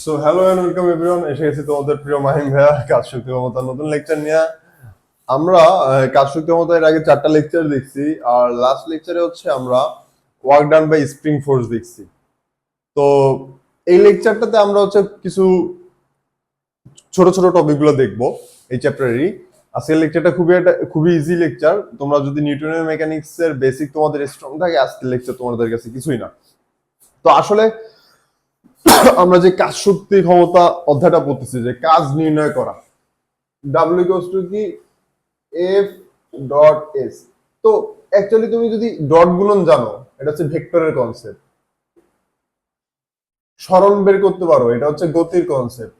So hello and welcome everyone, এসে গেছি তোমাদের প্রিয় মাহিম ভাইয়া কাজ শক্তি ক্ষমতার নতুন লেকচার নিয়ে। আমরা কাজ শক্তি ক্ষমতা এর আগে 4টা লেকচার দেখছি, আর লাস্ট লেকচারে হচ্ছে আমরা work done by spring force দেখছি। তো এই লেকচারটাতে আমরা হচ্ছে কিছু ছোট ছোট টপিক গুলো দেখবো এই চ্যাপ্টারেরই। আজকের লেকচারটা খুবই ইজি লেকচার। তোমরা যদি নিউটনের মেকানিক্স এর বেসিক তোমাদের স্ট্রং থাকে, আজকের লেকচার তোমাদের কাছে কিছুই না। তো আসলে আমরা যে কাজ শক্তি ক্ষমতা অধ্যায়টা পড়তেছি, যে কাজ নির্ণয় করা, ডাব্লিউ ইকুয়ালস টু কি এফ ডট এস। তো অ্যাকচুয়ালি তুমি যদি ডট গুণন জানো, এটা হচ্ছে ভেক্টরের কনসেপ্ট। সরণ বের করতে পারো, এটা হচ্ছে গতির কনসেপ্ট।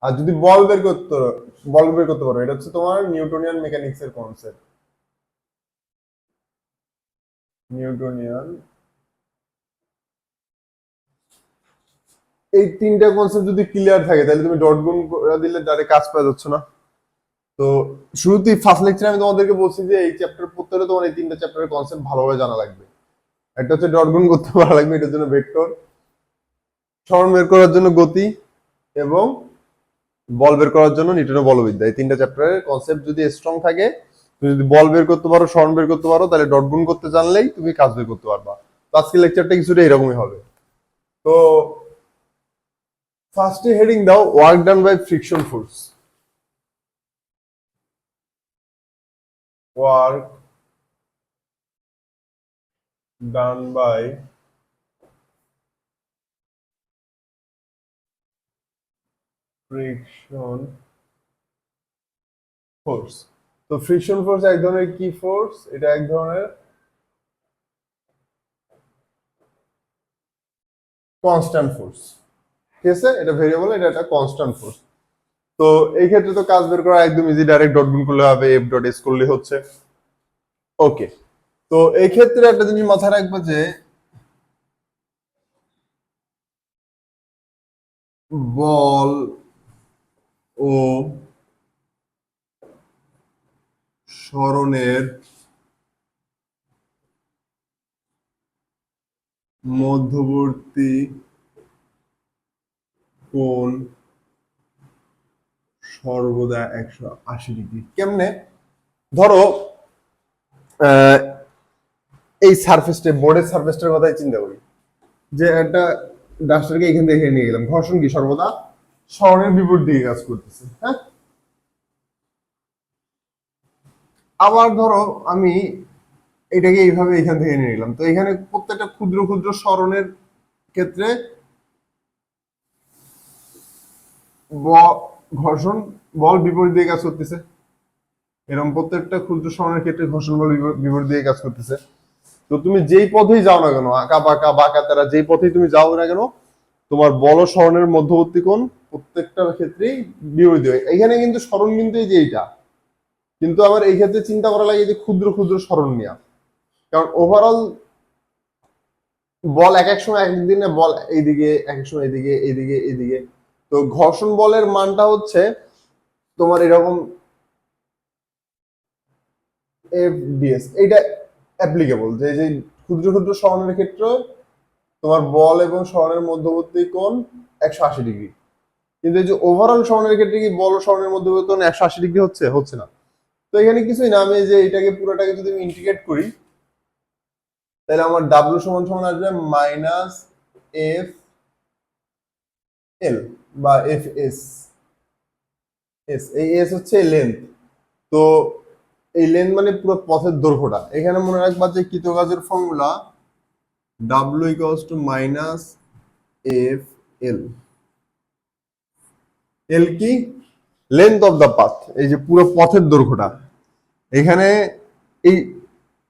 আর যদি বল বের করতে পারো, এটা হচ্ছে তোমার নিউটনিয়ান মেকানিক্স এর কনসেপ্ট। নিউটনিয়ান এই তিনটা কনসেপ্ট যদি ক্লিয়ার থাকে, তাহলে তুমি ডট গুণ দিলে ডাইরেক্ট কাজ পাওয়া যাচ্ছে না। তো শুরুতেই ফার্স্ট লেকচারে আমি তোমাদেরকে বলছি যে এই চ্যাপ্টার পড়তে হলে তোমার এই তিনটা চ্যাপ্টারের কনসেপ্ট ভালোভাবে জানা লাগবে। একটা হচ্ছে ডট গুণ করতে পারা লাগবে, এটার জন্য ভেক্টর, সরণ বের করার জন্য গতি, এবং বল বের করার জন্য নিউটনের বলবিদ্যা। এই তিনটা চ্যাপ্টারের কনসেপ্ট যদি স্ট্রং থাকে, তুমি যদি বল বের করতে পারো, সরণ বের করতে পারো, তাহলে ডট গুণ করতে জানলেই তুমি কাজ বের করতে পারবা। তো আজকের লেকচারটা কিছুটা এরকমই হবে। তো ফার্স্টে হেডিং দাও work done by friction force. Work done by friction force. তো ফ্রিকশন ফোর্স এক ধরনের কি ফোর্স? এটা এক ধরনের কনস্ট্যান্ট ফোর্স। ঠিক আছে, এটা ভেরিয়েবল, এটা একটা কনস্ট্যান্ট ফোর্স। তো এই ক্ষেত্রে তো কাজ বের করা একদম ইজি, ডাইরেক্ট ডট গুণ করলে হবে, এফ ডট এস করলে হচ্ছে। ওকে, তো এই ক্ষেত্রে একটা জিনিস মাথায় রাখবে যে বল ও সরণের মধ্যবর্তী কোণ সর্বদা 180 ডিগ্রি। কেমনে? ধরো এই সারফেসটা, বোর্ডের সারফেসটার কথাই চিন্তা করি, যে একটা ডাস্টারকে এখান থেকে নিয়ে গেলাম, ঘর্ষণ কি সর্বদা সরণের বিপরীত দিকে কাজ করতেছে। হ্যাঁ, আবার ধরো আমি এটাকে এইভাবে এখান থেকে নিয়ে গেলাম, তো এখানে প্রত্যেকটা ক্ষুদ্র ক্ষুদ্র সরণের ক্ষেত্রে ঘর্ষণ বল বিপরীত দিকে কাজ করতেছে। এরকম প্রত্যেকটা ক্ষুদ্র সরণের ক্ষেত্রে ঘর্ষণ বল বিপরীত দিকে কাজ করতেছে। তো তুমি যেই পথেই যাও না কেন, আঁকা বাঁকা বাঁকা তারা যেই পথেই তুমি যাও না কেন, তোমার বল সরণের মধ্যবর্তী কোণ প্রত্যেকটা ক্ষেত্রেই বিপরীত হয়। এখানে কিন্তু সরণ কিন্তু এই যে এইটা, কিন্তু আবার এই ক্ষেত্রে চিন্তা করা লাগে যে ক্ষুদ্র ক্ষুদ্র সরণ নেওয়া, কারণ ওভারঅল বল এক এক সময় এক দিনে বল এইদিকে, এক এক সময় এইদিকে এইদিকে এইদিকে। তো ঘর্ষণ বলের মানটা হচ্ছে তোমার এরকম এফ ডিএস, এইটা অ্যাপ্লিকেবল যে যে ক্ষুদ্র ক্ষুদ্র সরণের ক্ষেত্রে তোমার বল এবং সরণের মধ্যবর্তী কোণ 180 ডিগ্রি। কিন্তু এই যে ওভারঅল সরণের ক্ষেত্রে কি বল ও সরণের মধ্যবর্তী কোণ 180 ডিগ্রি হচ্ছে না। তো এখানে কিছুই না, আমি যে এটাকে পুরোটাকে যদি আমি ইন্টিগ্রেট করি, তাহলে আমার ডাব্লিউ সমান সমান আসবে মাইনাস এফ এল বা এফ এস। এই এস হচ্ছে লেন্থ। তো এই লেন্থ মানে পুরো পথের দৈর্ঘ্যটা। এখানে মনে রাখবা যে কৃতকাজের formula W equals to minus F L. L কি? লেন্থ অফ দা পাথ, এই যে পুরো পথের দৈর্ঘ্যটা। এখানে এই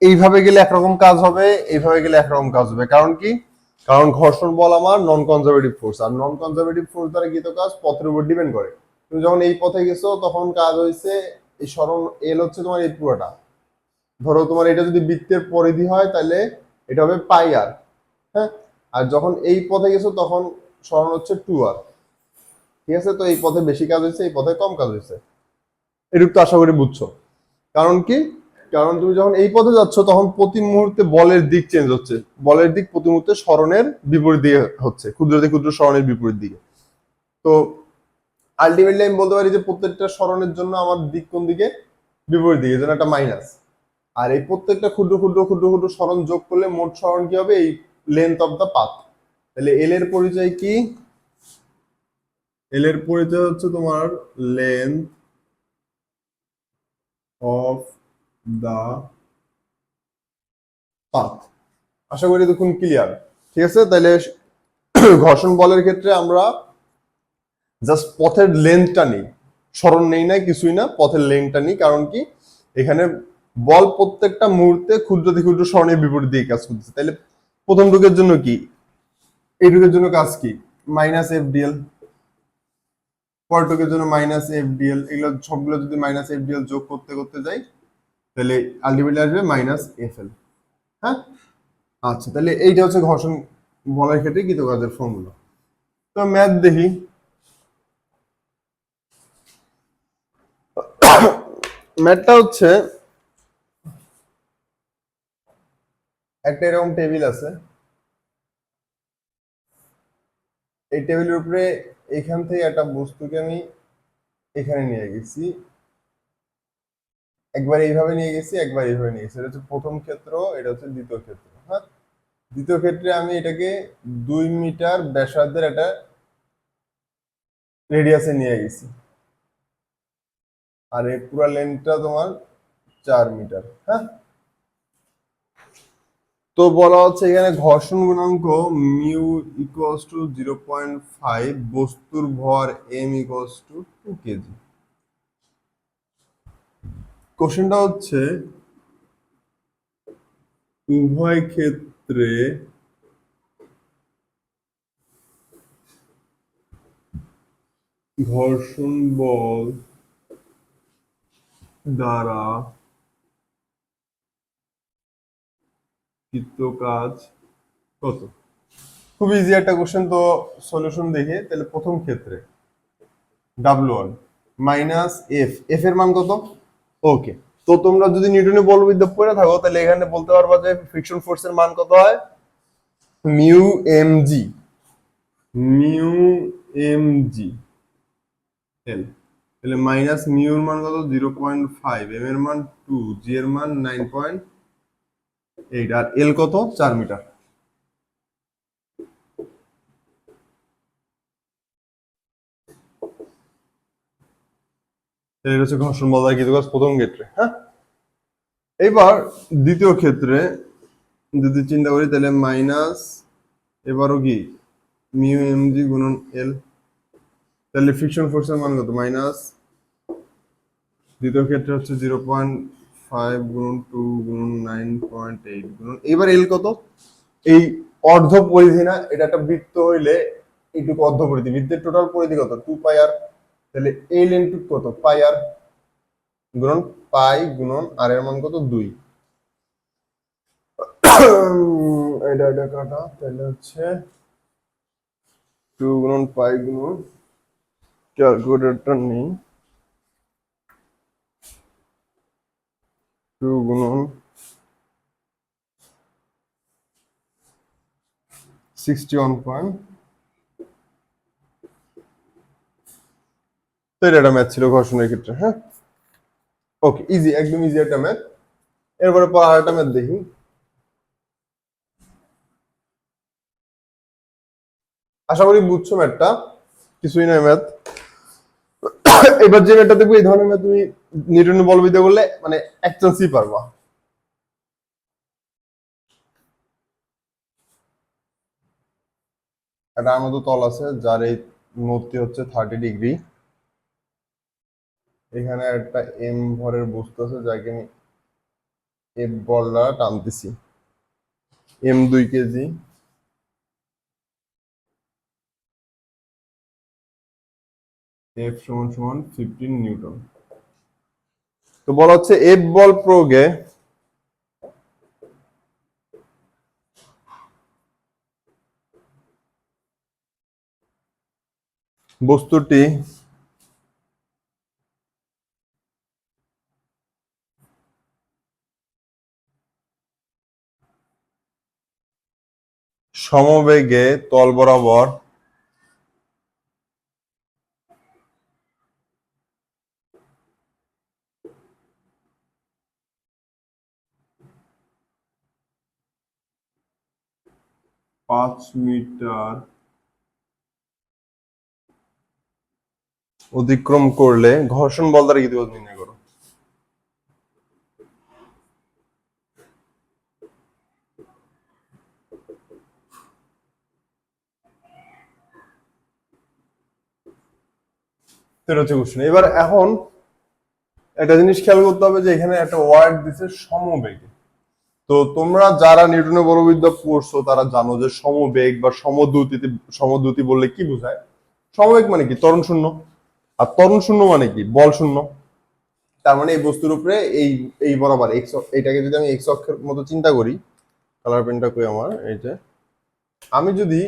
এইভাবে গেলে একরকম কাজ হবে, এইভাবে গেলে একরকম কাজ হবে। কারণ কি? কারণ ঘর্ষণ বল আমার নন কনজারভেটিভ ফোর্স, আর নন কনজারভেটিভ ফোর্স দ্বারা কৃত কাজ পথের উপর ডিপেন্ড করে। তুমি যখন এই পথে গেছো তখন কাজ হয়েছে, এই সরণ এল হচ্ছে তোমার এই পুরোটা। ধরো তোমার এটা যদি বৃত্তের পরিধি হয়, তাহলে এটা হবে পাই আর। হ্যাঁ, আর যখন এই পথে গেছো তখন সরণ হচ্ছে 2r। ঠিক আছে, তো এই পথে বেশি কাজ হয়েছে, এই পথে কম কাজ হয়েছে। এটুকু তো আশা করি বুঝছো। কারণ কি? কারণ তুমি যখন এই পথে যাচ্ছ তখন প্রতি মুহূর্তে বলের দিক চেঞ্জ হচ্ছে, বলের দিক প্রতি মুহূর্তে সরণের বিপরীত দিকে হচ্ছে, ক্ষুদ্র থেকে ক্ষুদ্র সরণের বিপরীত দিকে। তো আলটিমেটলি আমি বলতে পারি যে প্রত্যেকটা সরণের জন্য আমার দিক কোন দিকে, বিপরীত দিকে, যেন একটা মাইনাস। আর এই প্রত্যেকটা ক্ষুদ্র ক্ষুদ্র ক্ষুদ্র ক্ষুদ্র সরণ যোগ করলে মোট সরণ কি হবে, এই লেন্থ অফ দা পাথ। তাহলে এল এর পরিচয় কি, এল এর পরিচয় হচ্ছে তোমার লেন্থ অফ দা পাথ। আশা করি দেখুন ক্লিয়ার। ঠিক আছে, তাহলে ঘর্ষণ বলের ক্ষেত্রে আমরা জাস্ট পথের লেন্থটা নেই, সরণ নেই না, কিছুই না, পথের লেন্থটা নেই। কারণ কি, এখানে বল প্রত্যেকটা মুহূর্তে ক্ষুদ্র থেকে ক্ষুদ্র সরণের বিপরীত দিকে কাজ করতেছে। তাহলে প্রথম টুকের জন্য কি, এই টুকের জন্য কাজ কি, মাইনাস এফ ডিএল, পরের টুকের জন্য মাইনাস এফ ডিএল, এগুলো সবগুলো যদি মাইনাস এফ ডিএল যোগ করতে করতে যাই তাহলে আলটিমেটলি আসবে মাইনাস এফ এল। হ্যাঁ, আচ্ছা, তাহলে এইটা হচ্ছে ঘর্ষণ বলের ক্ষেত্রে কৃতকাজের ফর্মুলা। তো ম্যাথ দেখি। ম্যাথটা হচ্ছে একটা এরকম টেবিল আছে, এই টেবিলের উপরে এখান থেকে একটা বস্তুকে আমি এখানে নিয়ে গেছি, একবার এইভাবে নিয়ে গেছি, একবার এইভাবে নিয়ে গেছি। এটা হচ্ছে প্রথম ক্ষেত্র, এটা হচ্ছে দ্বিতীয় ক্ষেত্র। হ্যাঁ, দ্বিতীয় ক্ষেত্রে আমি এটাকে 2 মিটার ব্যাসার্ধের একটা রেডিয়াসে নিয়ে গেছি, আর এই পুরো লেন্থটা তোমার 4 মিটার। হ্যাঁ, তো বলা হচ্ছে এখানে ঘর্ষণ গুণাঙ্ক মিউ ইকুয়ালস টু 0.5, বস্তুর ভর এম ইকুয়ালস টু 2 কেজি। কোশ্চেনটা হচ্ছে উভয় ক্ষেত্রে ঘর্ষণ বল দ্বারা কৃত কাজ কত। খুব ইজি একটা কোশ্চেন, তো সলিউশন দেখে তাহলে প্রথম ক্ষেত্রে W1 মাইনাস এফ, এফ এর মান কত, ওকে। তো তোমরা যদি নিউটনের বলবিদ্যা পড়ে থাকো তাহলে এখানে বলতে পারবা যে ফ্রিকশন ফোর্সের মান কত হয়, mu M G, mu M G L. তাহলে মাইনাস মিউ এর মান কত 0.5, এম এর মান 2, জি এর মান 9.8, আর এল কত 4 মিটার। এটা হচ্ছে ঘর্ষণ বল দ্বারা কৃত কাজ প্রথম ক্ষেত্রে। হ্যাঁ, এবার দ্বিতীয় ক্ষেত্রে যদি চিন্তা করি তাহলে মাইনাস, এবারও কি মিউ এম জি গুণন এল, তাহলে ফ্রিকশন ফোর্সের মান কত, মাইনাস, দ্বিতীয় ক্ষেত্রে হচ্ছে 0.5 গুণন 2 গুণন 9.8 গুণন, এবার এল কত, এই অর্ধ পরিধি না, এটা একটা বৃত্ত হইলে এইটুকু অর্ধ পরিধি, বৃত্তের টোটাল পরিধি কত 2 পাই আর, তাহলে এল ইনটু কত পাই আর, গুণন পাই গুণন আর এর মান কত 2। এটা এটা কাটা, তাহলে হচ্ছে 2 গুণন পাই গুণন, ক্যালকুলেটরটা নেই, 2 গুণন 61. তো এটা একটা ম্যাথ ছিল ঘর্ষণের ক্ষেত্রে। হ্যাঁ, ওকে, ইজি, একদম ইজি একটা ম্যাথ। এরপরে পর আরেকটা ম্যাথ দেখি। আশা করি বুঝছো ম্যাথটা, কিছুই নয় ম্যাথ। এবার যে ম্যাথটা দেখবো, এই ধরনের ম্যাথ তুমি নিউটনের বলবিদ্যা করলে মানে এক চান্সই পারবা। একটা আমার মতো তল আছে যার এই নতি হচ্ছে 30 ডিগ্রি, এখানে একটা এম ভরের বস্তু আছে যাকে আমি এফ বলটা টানতেছি, এম 2 কেজি, এফ সমান সমান 15 নিউটন। তো বলা হচ্ছে এফ বল প্রয়োগে বস্তুটি সমবেগে তল বরাবর পাঁচ মিটার অতিক্রম করলে ঘর্ষণ বল দ্বারা গতিপথ নির্ণয় করো। এটা হচ্ছে কোশ্চেন। এবার এখন একটা জিনিস খেয়াল করতে হবে যে এখানে একটা ওয়ার্ড দিছে সমবেগে। তো তোমরা যারা নিউটনের বলবিদ্যা পড়ছো তারা জানো যে সমবেগ বা সমদ্রুতি বললে কি বোঝায়। সমবেগ মানে কি? ত্বরণ শূন্য। আর ত্বরণ শূন্য মানে কি? বল শূন্য। তার মানে এই বস্তুর উপরে এই এই বরাবর এক্স, এটাকে যদি আমি এক্স অক্ষের মতো চিন্তা করি, কালার পেনটা কই আমার, এই যে আমি যদি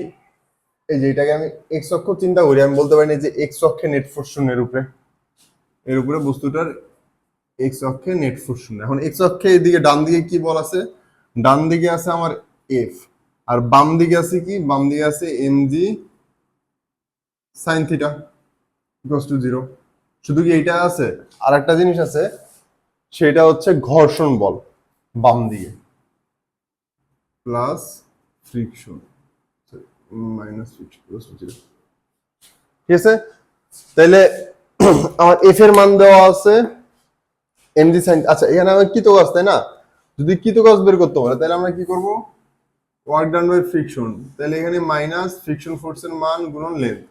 এই যে এটাকে আমি এক্স অক্ষ চিন্তা করি, আমি বলতে পারি না যে এক্স অক্ষে নেট ফোর্স শূন্যের উপরে, এর উপরে বস্তুটার এক্স অক্ষে নেট ফোর্স শূন্য। এখন এক্স অক্ষে এদিকে ডান দিকে কি বল আছে? ডান দিকে আছে আমার এফ, আর বাম দিকে আছে কি? বাম দিকে আছে M G sine theta equals to 0। শুধু কি এইটা আছে? আর একটা জিনিস আছে, সেটা হচ্ছে ঘর্ষণ বল বাম দিকে plus friction minus friction equals to 0। ঠিক আছে? তাইলে আমার এফ এর মান দেওয়া আছে এমজি সাইন। আচ্ছা, এখানে আমার কৃত কাজ, তাই না? যদি কৃত কাজ বের করতে পারে তাহলে আমরা কি করব? Work done by friction. তাহলে এখানে মাইনাস ফ্রিকশন ফোর্সের মান গুণন লেন্থ।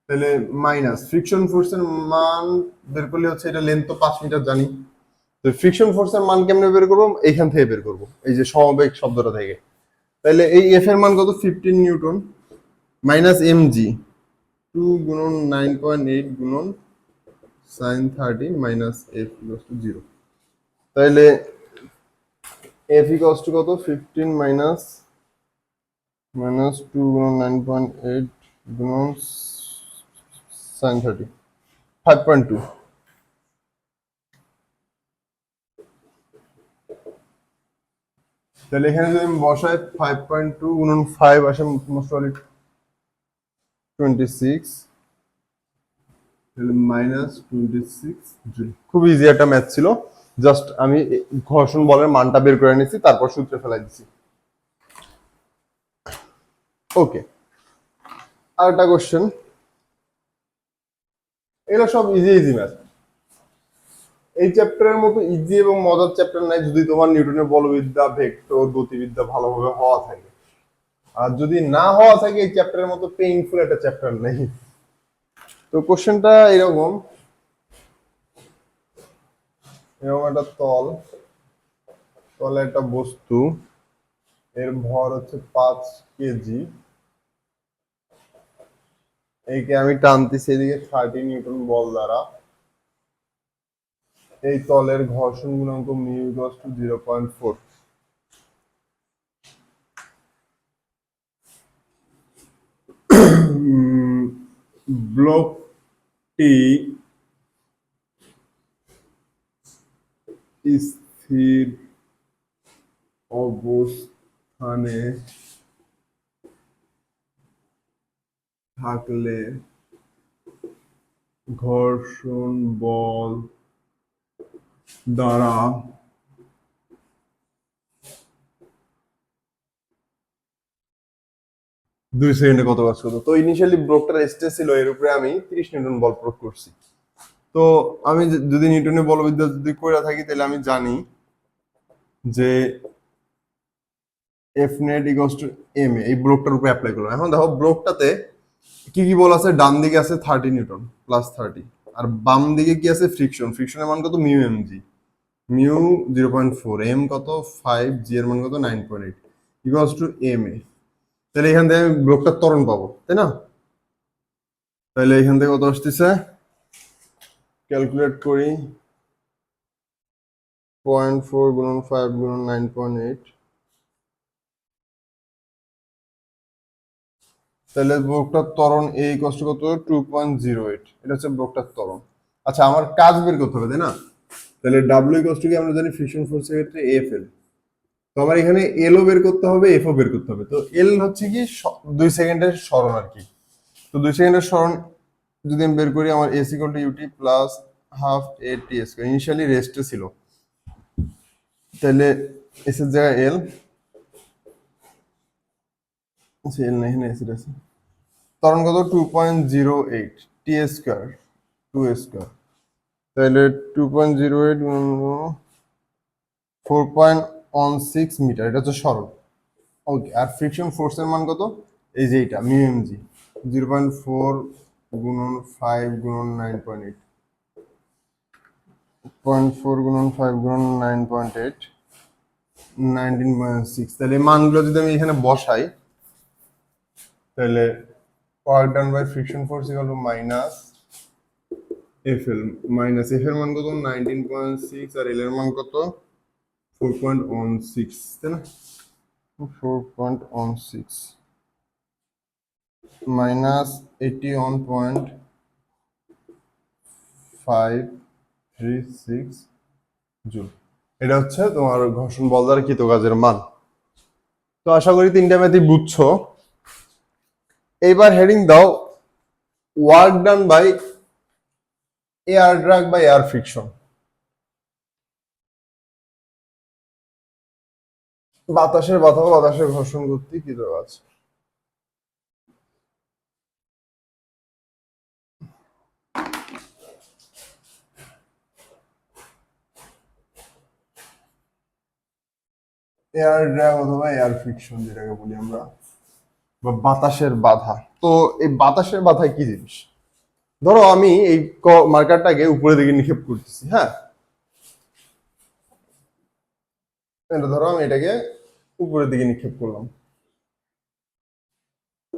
তাহলে মাইনাস ফ্রিকশন ফোর্সের মান বের করলে হচ্ছে, এটা লেন্থ তো 5 মিটার জানি। তো ফ্রিকশন ফোর্সের মান কেমনে বের করব? এইখান থেকে বের করব, এই যে সমবেগ শব্দটা থেকে। তাহলে এই এফ এর মান কত? 15 নিউটন মাইনাস এমজি 2 গুণন 9.8 গুণন sin 30 minus F equals to 0। তাহলে এফ ইকুয়ালস টু কত? 15 মাইনাস 2 গুণন 9.8 গুণন sin 30 5.2। তাহলে এখানে যদি আমি বসাই 5.2 গুণন 5 আসে মোস্ট প্রবাবলি 26, তাহলে মাইনাস 26 জুল। খুব ইজি একটা ম্যাথ ছিল, জাস্ট আমি ঘর্ষণ বলের মানটা বের করে নিয়েছি, তারপর সূত্রে ফেলাই দিচ্ছি। ওকে, আরেকটা কোশ্চেন। এগুলো সব ইজি ইজি ম্যাথ। এই চ্যাপ্টারের মতো ইজি এবং মজার চ্যাপ্টার নাই যদি তোমার নিউটনের বলবিদ্যা, ভেক্টর, গতিবিদ্যা ভালোভাবে হওয়া থাকে। আর যদি না হওয়া থাকে, এই চ্যাপ্টারের মতো পেইনফুল একটা চ্যাপ্টার নেই। তো কোশ্চেনটা এরকম, এরকম একটা তলে একটা বস্তু, এর ভর হচ্ছে 5 কেজি, এইকে আমি টানতেছি এদিকে 30 নিউটন বল দ্বারা। এই তলের ঘর্ষণ গুণাঙ্ক মিউ ইকুয়ালস টু 0.4। ব্লকটি স্থির অবস্থানে থাকলে ঘর্ষণ বল দ্বারা দুই সেকেন্ডে কত কাজ করতো। তো ইনিশিয়ালি ব্লকটার স্ট্রেস ছিল, এর উপরে আমি 30 নিউটন বল প্রয়োগ করছি। তো আমি যদি নিউটনের বলবিদ্যা যদি করে থাকি, তাহলে আমি জানি যে F net equals to M A, এই ব্লকটার উপরে অ্যাপ্লাই করলাম। এখন দেখো ব্লকটাতে কি কি বল আছে? ডান দিকে আছে 30 নিউটন প্লাস 30, আর বাম দিকে কি আছে? ফ্রিকশন। ফ্রিকশনের মান কত? Mu M G, mu 0.4, M কত? 5, জি এর মান কত? 9.8 ইকুয়ালস টু এম এ। তাহলে এখান থেকে আমি ব্লকটার ত্বরণ পাবো, তাই না? তাহলে এখান থেকে কত আসতেছে? ক্যালকুলেট করি, 0.4 গুণন 5 গুণন 9.8, তাহলে ব্লকটার ত্বরণ এই কষ্ট কত? 2.08। এটা হচ্ছে ব্লকটার ত্বরণ। আচ্ছা, আমার কাজ বের করতে হবে, তাই না? তাহলে ডাব্লিউ ইকুয়ালস টু কি আমরা জানি? ফ্রিকশন ফোর্সের ক্ষেত্রে এফ এল। তো আমার এখানে এলও বের করতে হবে, এফও বের করতে হবে। তো এল হচ্ছে কি 2 সেকেন্ডের স্মরণ আর কি। তো 2 সেকেন্ডের স্মরণ যদি আমি বের করি, আমার S equal to UT plus half A T square, initially রেস্টে ছিল, তাহলে এস এর জায়গায় এল, এল না এখানে এস আছে, ত্বরণ কত 2.08 টি স্কয়ার, 2 স্কয়ার, তাহলে 2.08 4.16 মিটার, এটা হচ্ছে সরল। ওকে, আর ফ্রিকশন ফোর্সের মান কত? এই যে এটা মিউ এম জি, 0.4 গুণন 5 গুণন 9.8, 0.4 গুণন 5 গুণন 9.8, 19.6। তাহলে এই মানগুলো যদি আমি এখানে বসাই, তাহলে work done by friction force equal to minus F L, minus F এর মান কত 19.6, আর এল এর মান কত 4.16, তাই না? 4.16 মাইনাস 81.536 জুল। এটা হচ্ছে তোমার ঘর্ষণ বল দ্বারা কৃত কাজের মান। তো আশা করি তিনটা ম্যাথই বুঝছো। এইবার হেডিং দাও work done by air drag বা এয়ার ফ্রিকশন। বাতাসের বাধা ও বাতাসের ঘর্ষণ কর্তৃক কৃত কাজ। এয়ার ড্রাগ অথবা এয়ার ফ্রিকশন যেটাকে বলি আমরা, বা বাতাসের বাধা। তো এই বাতাসের বাধা কি জিনিস? ধরো আমি এই মার্কারটাকে উপরের দিকে নিক্ষেপ করতেছি, হ্যাঁ, ধরো আমি এটাকে উপরের দিকে নিক্ষেপ করলাম।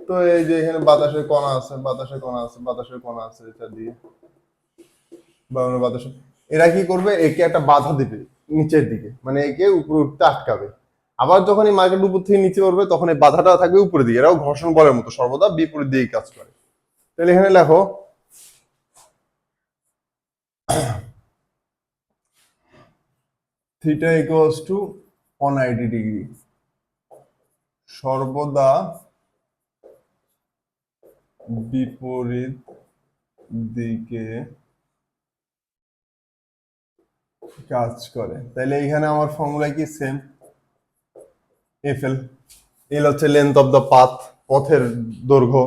তো এই যে এখানে বাতাসের কণা আছে, বাতাসের কণা আছে, বাতাসের কণা আছে এটা দিয়ে, বা বাতাসের, এরা কি করবে, একে একটা বাধা দিবে নিচের দিকে, মানে একে উপরে উঠতে আটকাবে। আবার যখন এই মার্কেট উপর থেকে নিচে পড়বে, তখন এই বাধাটা থাকবে উপরের দিকে। এরাও ঘর্ষণ বলের মতো সর্বদা বিপরীত দিকে কাজ করে। তাহলে এখানে লেখো থিটা ইকুয়ালস টু 180 ডিগ্রি, সর্বদা বিপরীত দিকে কাজ করে। তাহলে এখানে আমার ফর্মুলা কি? Same, F L. এল হচ্ছে লেন্থ অফ দ্য পাথ, পথের দৈর্ঘ্য,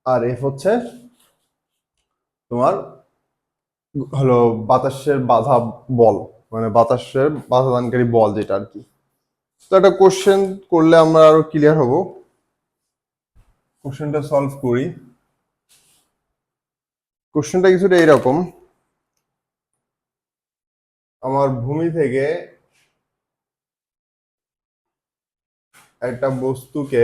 আর এফ হচ্ছে তোমার হলো বাতাসের বাধা বল, মানে বাতাসের বাধা দানকারী বল যেটা আর কি। তো একটা কোশ্চেন করলে আমরা আরো ক্লিয়ার হব। কোশ্চেনটা সলভ করি। কোশ্চেনটা কিছুটা এরকম, আমার ভূমি থেকে একটা বস্তুকে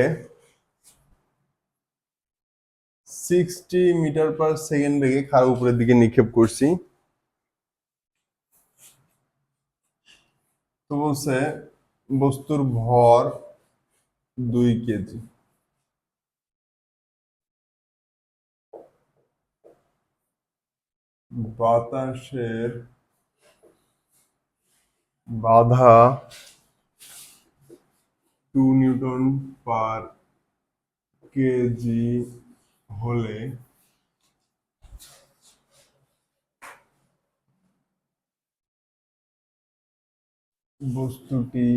60 মিটার পার সেকেন্ড বেগে খাড়া উপরের দিকে নিক্ষেপ করছি। তো বলছে বস্তুর ভর 2 কেজি। বাতাসের বাধা 2 নিউটন পার কেজি হলে বস্তুটি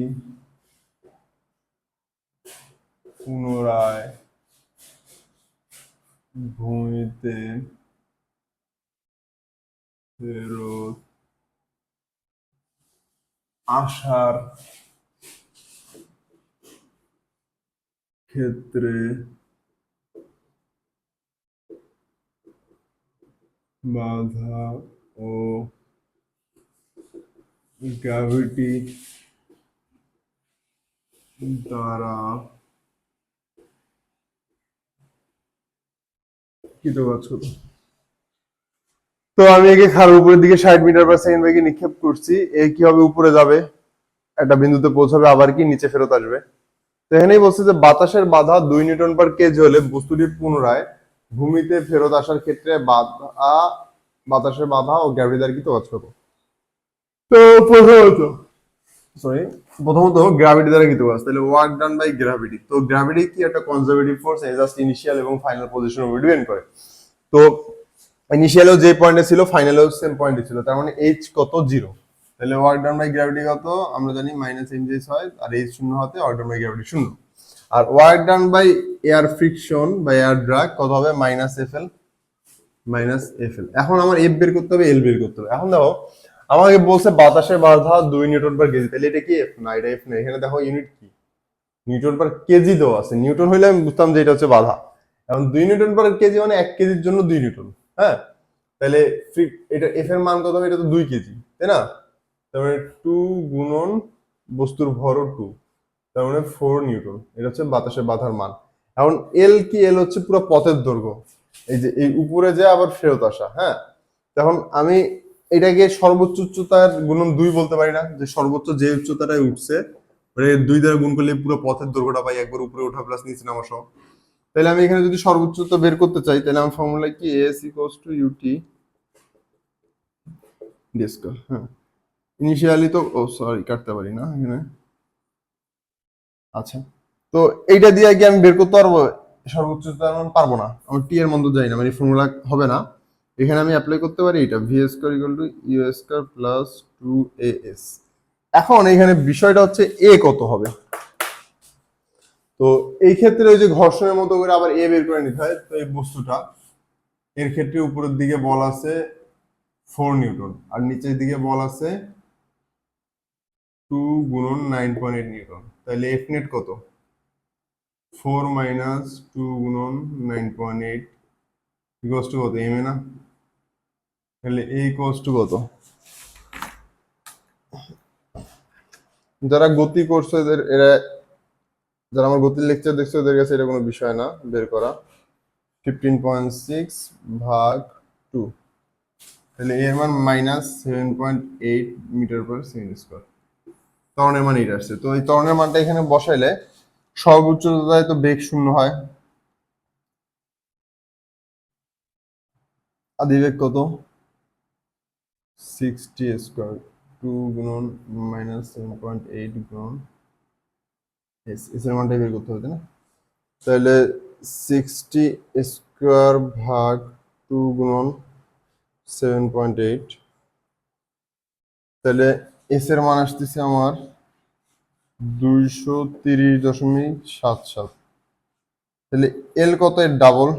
পুনরায় ভূমিতে ফেরত আসার ক্ষেত্রে বাধা ও গ্র্যাভিটি দ্বারা কৃতকাজ হতো। তো আমি একে খাড়ার উপরের দিকে 60 মিটার পার সেকেন্ড বেগে নিক্ষেপ করছি। এ কি হবে? উপরে যাবে, একটা বিন্দুতে পৌঁছাবে, আবার কি নিচে ফেরত আসবে। তো এখানেই বলছে যে বাতাসের বাধা 2 নিউটন পার কেজি হলে বস্তুটির পুনরায় ভূমিতে ফেরত আসার ক্ষেত্রে বাতাসের বাধা ও গ্র্যাভিটি দ্বারা কৃতকাজ হতো। তো প্রথমত সরি, প্রথমত গ্র্যাভিটি দ্বারা কৃত কাজ, তাহলে ওয়ার্ক ডান বাই গ্র্যাভিটি। তো গ্র্যাভিটি কি একটা কনজারভেটিভ ফোর্স, জাস্ট ইনিশিয়াল এবং ফাইনাল পজিশন উপর ডিপেন্ড করে। তো ইনিশিয়ালেও যে পয়েন্টে ছিল ফাইনালেও সেম পয়েন্টে ছিল, তার মানে এইচ কত, 0। তাহলে ওয়ার্ক ডান বাই গ্র্যাভিটি কত আমরা জানি মাইনাস এমজিএস হয়, আর এইচ শূন্য হতে ওয়ার্ক ডান বাই গ্র্যাভিটি শূন্য। আর work done by air friction বা এয়ার ড্রাগ কত হবে, minus F L, minus F L. এখন আমার এফ বের করতে হবে, এল বের করতে হবে। এখন দেখো আমাকে বলছে বাতাসের বাধা 2 নিউটন পার কেজি, তাহলে এটা কি এফ না, এটা এফ না। এখানে দেখো ইউনিট কি, নিউটন পার কেজি দেওয়া আছে। নিউটন হইলে আমি বুঝতাম যে এটা হচ্ছে বাধা। এখন 2 নিউটন পার কেজি মানে 1 কেজির জন্য 2 নিউটন। হ্যাঁ, তাহলে এটা এফ এর মান কত হবে, এটা তো 2 কেজি, তাই না? তার মানে 2 গুণন বস্তুর ভরও 2, তার মানে 4 নিউটন। এটা হচ্ছে বাতাসের বাধার মান। এখন এল কি, এল হচ্ছে পুরো পথের দৈর্ঘ্য, এই যে এই উপরে যে আবার ফেরত আসা। হ্যাঁ, তখন আমি এটাকে সর্বোচ্চ উচ্চতার গুণন 2 বলতে পারি না, যে সর্বোচ্চ যে উচ্চতাটায় উঠছে মানে 2 দ্বারা গুণ করলে পুরো পথের দৈর্ঘ্যটা পাই, একবার উপরে ওঠা প্লাস নিচে নামা সহ। তাহলে আমি এখানে যদি সর্বোচ্চ উচ্চতা বের করতে চাই, তাহলে আমার ফর্মুলা কি, S equals to UT D square. হ্যাঁ, ইনিশিয়ালি তো ও সরি কাটতে পারি না এখানে। আচ্ছা, তো এইটা দিয়ে কি আমি বের করতে পারবো সর্বোচ্চ উচ্চতার মান? পারবো না, আমি টি এর মধ্যে যাই না, মানে ফর্মুলা হবে না। এখানে আমি অ্যাপ্লাই করতে পারি এটা, V square equal to U square plus 2as। এখন এখানে বিষয়টা হচ্ছে এ কত হবে। তো এই ক্ষেত্রে ওই যে ঘর্ষণের মতো করে আবার এ বের করে নিতে হয়। তো এই বস্তুটা, এর ক্ষেত্রে উপরের দিকে বল আছে 4 নিউটন আর নিচের দিকে বল আছে 2 গুণন 9.8 নিউটন। তাহলে এফ নেট কত, 4 মাইনাস 2 গুণন 9.8 ইকুয়ালস টু কত, এম এ না? তাহলে এ ইকুয়ালস টু কত? যারা গতি করছে এদের, এরা যারা আমার গতির লেকচার দেখছে ওদের কাছে এটা কোনো বিষয় না বের করা। 15.6 ভাগ 2, তাহলে এর মান minus 7.8 metre per second square. ত্বরণের মান এটা আসছে। তো এই ত্বরণের মানটা এখানে বসাইলে সর্বোচ্চ উচ্চতায় তো বেগ শূন্য হয়। আদিবেগ কত, 60 স্কোয়ার, 2 গুণন মাইনাস 7.8 গুণন এস, এস এর মানটা বের করতে হবে না? তাহলে 60 স্কোয়ার ভাগ 2 গুণন 7.8, তাহলে এস এর মান আসতেছে আমার 230.77। তাহলে এল কত, এর ডাবল,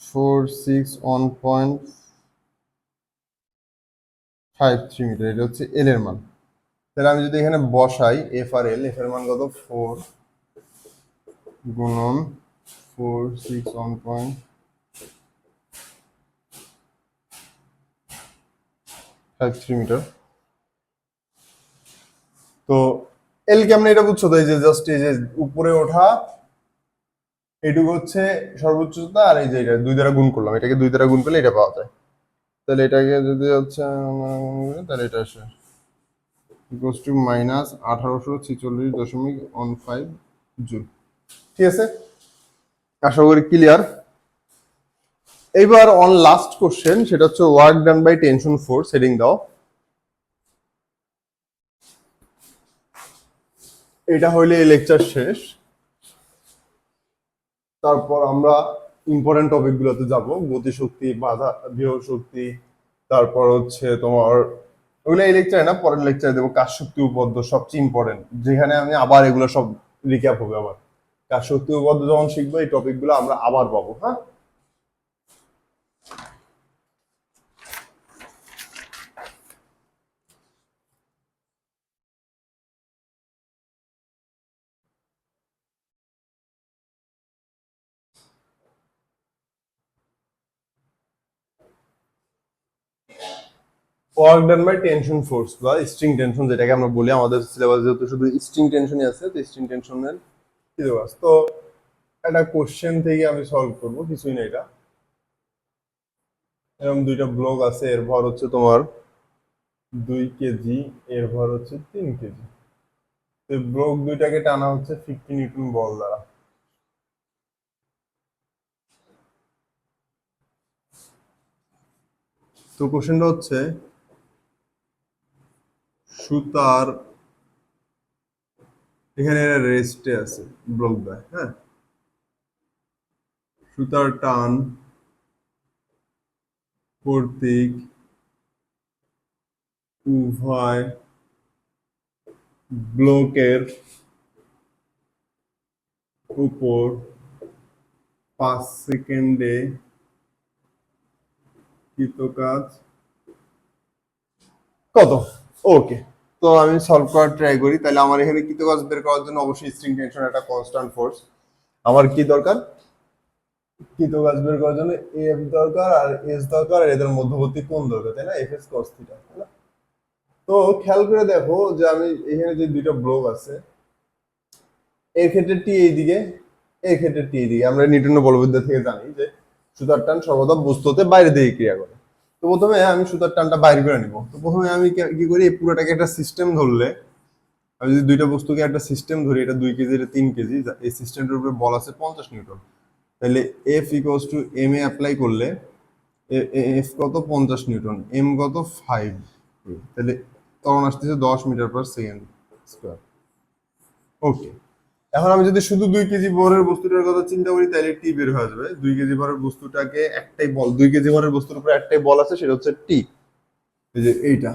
461.53 মিটার। এটা হচ্ছে এল এর মান। তাহলে আমি যদি এখানে বসাই এফ আর এল, এফ এর মান কত, 4 গুণন 461.53 মিটার। তো এল কেমন এটা বুঝছো তো, এই যে জাস্ট এই যে উপরে ওঠা এটুকু হচ্ছে সর্বোচ্চ উচ্চতা, আর এই যে এটা 2 দ্বারা গুণ করলাম, এটাকে 2 দ্বারা গুণ করলে এটা পাওয়া যায়। তাহলে এটাকে যদি হচ্ছে তাহলে এটা আসে ইকুয়ালস টু মাইনাস 1846.15 জুল। ঠিক আছে, আশা করি ক্লিয়ার। এইবার অন লাস্ট কোশ্চেন, সেটা হচ্ছে work done by tension force, heading দাও। এটা হইলে এই লেকচার শেষ। তারপর আমরা ইম্পর্টেন্ট টপিক গুলোতে যাব, গতিশক্তি, বাধা বিহর শক্তি, তারপর হচ্ছে তোমার ওগুলো এই লেকচারে না, পরের লেকচারে দেবো। কাজ শক্তি উপপাদ্য সবচেয়ে ইম্পর্টেন্ট, যেখানে আমি আবার এগুলো সব রিক্যাপ হবে। আবার কাজ শক্তি উপপাদ্য যখন শিখবো এই টপিক গুলো আমরা আবার পাবো। হ্যাঁ, work done by tension force বা স্ট্রিং টেনশন যেটাকে আমরা বলি, আমাদের সিলেবাস যেহেতু শুধু স্ট্রিং টেনশনই আছে, তো স্ট্রিং টেনশনের সিলেবাস। তো একটা কোশ্চেন থেকে আমি সলভ করবো, কিছুই না। এটা এরকম দুইটা ব্লক আছে, এর ভর হচ্ছে তোমার 2 কেজি, এর ভর হচ্ছে 3 কেজি। তো ব্লক দুইটাকে টানা হচ্ছে 50 নিউটন বল দ্বারা। তো কোশ্চেনটা হচ্ছে সুতার এখানে রেস্টে আছে ব্লক দেয়, হ্যাঁ, সুতার টান কর্তৃক উভয় ব্লকের উপর 5 সেকেন্ডে কৃতকাজ কত? ওকে, তো আমি সলভ করার ট্রাই করি। তাহলে আমার এখানে কৃতকাজ বের করার জন্য অবশ্যই স্ট্রিং টেনশন একটা কনস্ট্যান্ট ফোর্স। আমার কি দরকার? কৃতকাজ বের করার জন্য এফ দরকার আর এস দরকার, আর এদের মধ্যবর্তী কোণ দরকার, তাই না? এফ এস কস থিটা, তাই না? তো খেয়াল করে দেখো যে আমি এখানে যে দুইটা ব্লক আছে, এর ক্ষেত্রে টি এইদিকে, এর ক্ষেত্রে টি এইদিকে। আমরা নিউটনের বলবিদ্যা থেকে জানি যে সুতার টান সর্বদা বস্তুতে বাইরে দিকে ক্রিয়া করে। তো প্রথমে আমি সুতার টানটা বাইরে করে নিব। তো প্রথমে আমি কি করি, এই পুরোটাকে একটা সিস্টেম ধরলে, আমি যদি দুইটা বস্তুকে একটা সিস্টেম ধরি, এটা 2 কেজি, এটা 3 কেজি, এই সিস্টেমটার উপরে বল আছে 50 নিউটন, তাহলে F equals to M A apply করলে এফ কত 50 নিউটন, এম কত 5, তাহলে তখন আসতেছে 10 মিটার/সেকেন্ড স্কোয়ার। ওকে, এখন আমি যদি শুধু 2 কেজি ভরের বস্তুটার কথা চিন্তা করি, তাহলে টি বের হয়ে যাবে। 2 কেজি ভরের বস্তুটাকে একটাই বল, 2 কেজি ভরের বস্তুর উপরে একটাই বল আছে, সেটা হচ্ছে টি, এই যে এইটা।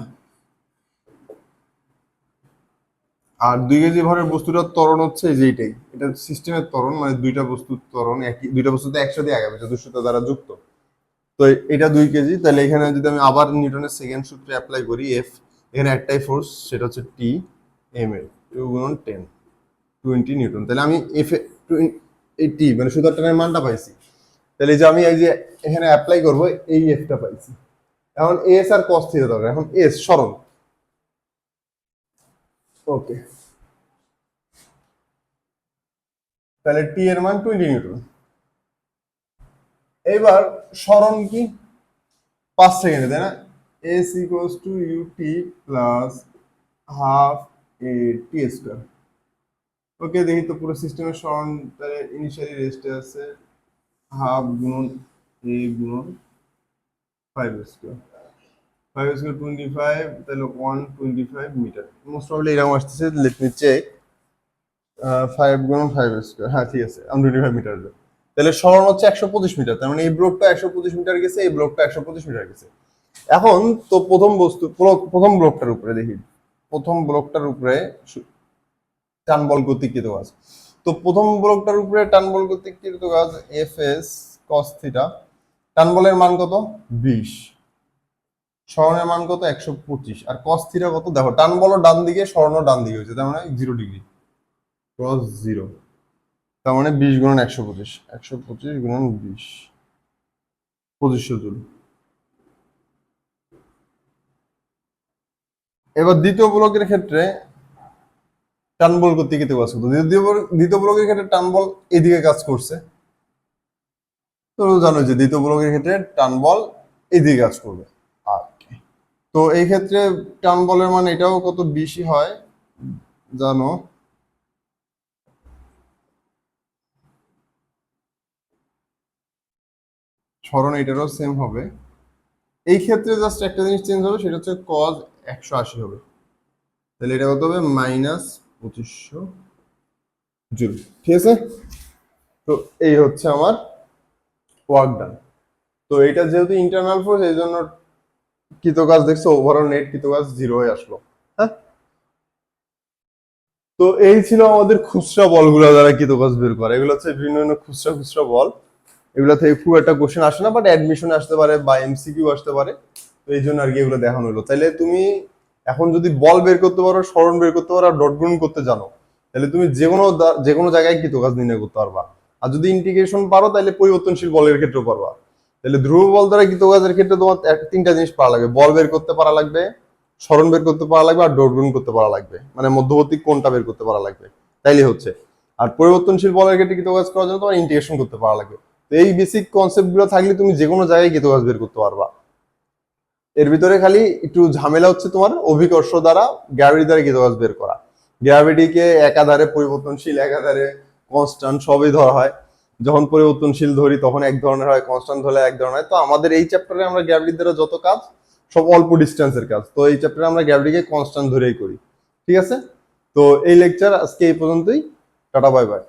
আর 2 কেজি ভরের বস্তুটার ত্বরণ হচ্ছে এই যে এইটাই, এটা সিস্টেমের ত্বরণ, মানে দুইটা বস্তুর ত্বরণ একই, দুইটা বস্তুতে একসাথে আগাবে চতুষ্রতা দ্বারা যুক্ত। তো এটা 2 কেজি, তাহলে এখানে যদি আমি আবার নিউটনের সেকেন্ড সূত্রে অ্যাপ্লাই করি, এফ, এখানে একটাই ফোর্স, সেটা হচ্ছে টি, এম এ 2 × 10 20 নিউটন। তাহলে আমি এফ এই টি মানে সুতার টানের মানটা পাইছি। তাহলে যে আমি এই যে এখানে অ্যাপ্লাই করব, এই এফটা পাইছি। এখন এস আর কস থিটা দরকার, এখন এস সরণ। ওকে, তাহলে টি এর মান 20 নিউটন। এবার সরণ কি 5 সেকেন্ডে, তাই না? S equals to UT plus half A T square. Okay, দেখি তো পুরো সিস্টেমের সরণ, তাহলে ইনিশিয়ালি রেস্টে আছে হাফ গুণন এ গুণন 5 স্কোয়ার, 5 স্কোয়ার 25, তাহলে 125 মিটার। মোস্ট প্রবাবলি এরকম আসতেছে, লেট মি চেক। 5 × 5 স্কোয়ার, হ্যাঁ ঠিক আছে, 125 মিটার। তাহলে সরণ হচ্ছে 125 মিটার, তার মানে এই ব্লকটা 125 মিটার গেছে, এই ব্লকটা 125 মিটার গেছে। এখন তো প্রথম ব্লকটার উপরে দেখি, প্রথম ব্লকটার উপরে টান বল কর্তৃক কৃত কাজ। তো প্রথম ব্লকটার উপরে টান বল কর্তৃক কৃত কাজ এফ এস কস থিটা। টান বলের মান কত 20, সরণের মান কত 125, আর কস থিটা কত দেখো, টান বল ডান দিকে, সরণ ডান দিকে হয়েছে, তার মানে 0 ডিগ্রি, ক্রস 0, তার মানে 20 × 125, 125 × 20, 2500 জুল। এবার দ্বিতীয় ব্লকের ক্ষেত্রে টান বল কর্তৃক কৃত কাজ করতো, দ্বিতীয় ব্লকের ক্ষেত্রে টান বল এদিকে কাজ করছে। তো জানো যে দ্বিতীয় ব্লকের ক্ষেত্রে টান বল এদিকে কাজ করবে। তো এই ক্ষেত্রে টান বলের মান এটাও কত বেশি হয় জানো, সরণ এটারও সেম হবে। এই ক্ষেত্রে জাস্ট একটা জিনিস চেঞ্জ হবে, সেটা হচ্ছে কজ 180 হবে, তাহলে এটা কত হবে -2500 জুল। ঠিক আছে, তো এই হচ্ছে আমার ওয়ার্ক ডান। তো এটা যেহেতু ইন্টারনাল ফোর্স, এই জন্য কৃতকাজ দেখছো ওভারঅল নেট কৃতকাজ 0 হয়ে আসলো। হ্যাঁ, তো এই ছিল আমাদের খুচরা বলগুলো দ্বারা কৃতকাজ বের করা। এগুলো হচ্ছে বিভিন্ন বিভিন্ন খুচরা খুচরা বল, এগুলো থেকে খুব একটা কোশ্চেন আসে না, বাট অ্যাডমিশনে আসতে পারে বা এমসিকিউ আসতে পারে। তো এই জন্য আর কি এগুলো দেখানো হলো। তাহলে তুমি এখন যদি বল বের করতে পারো, সরণ বের করতে পারো, আর ডট গুণন করতে জানো, তাহলে তুমি যে কোনো জায়গায় কৃতকাজ নির্ণয় করতে পারবা। আর যদি ইন্টিগ্রেশন পারো, তাহলে পরিবর্তনশীল বলের ক্ষেত্রেও পারবা। তাহলে ধ্রুব বল দ্বারা কৃতকাজের ক্ষেত্রে তোমার তিনটা জিনিস পারা লাগবে, বল বের করতে পারা লাগবে, সরণ বের করতে পারা লাগবে, আর ডট গুণন করতে পারা লাগবে, মানে মধ্যবর্তী কোণটা বের করতে পারা লাগবে, তাইলে হচ্ছে। আর পরিবর্তনশীল বলের ক্ষেত্রে কৃতকাজ করার জন্য তোমার ইন্টিগ্রেশন করতে পারা লাগবে। তো এই বেসিক কনসেপ্ট গুলো থাকলে তুমি যে কোনো জায়গায় কৃতকাজ বের করতে পারবা। এর ভিতরে খালি একটু ঝামেলা হচ্ছে তোমার অভিকর্ষ দ্বারা, গ্র্যাভিটি দ্বারা কৃতকাজ বের করা। গ্র্যাভিটিকে একাধারে পরিবর্তনশীল, একাধারে কনস্ট্যান্ট সবই ধরা হয়। যখন পরিবর্তনশীল ধরি তখন এক ধরনের হয়, কনস্ট্যান্ট ধরলে এক ধরনের হয়। তো আমাদের এই চ্যাপ্টারে আমরা গ্র্যাভিটির দ্বারা যত কাজ সব অল্প ডিস্টেন্সের কাজ। তো এই চ্যাপ্টারে আমরা গ্র্যাভিটিকে কনস্ট্যান্ট ধরেই করি। ঠিক আছে, তো এই লেকচার আজকে এই পর্যন্তই। Tata, bye bye.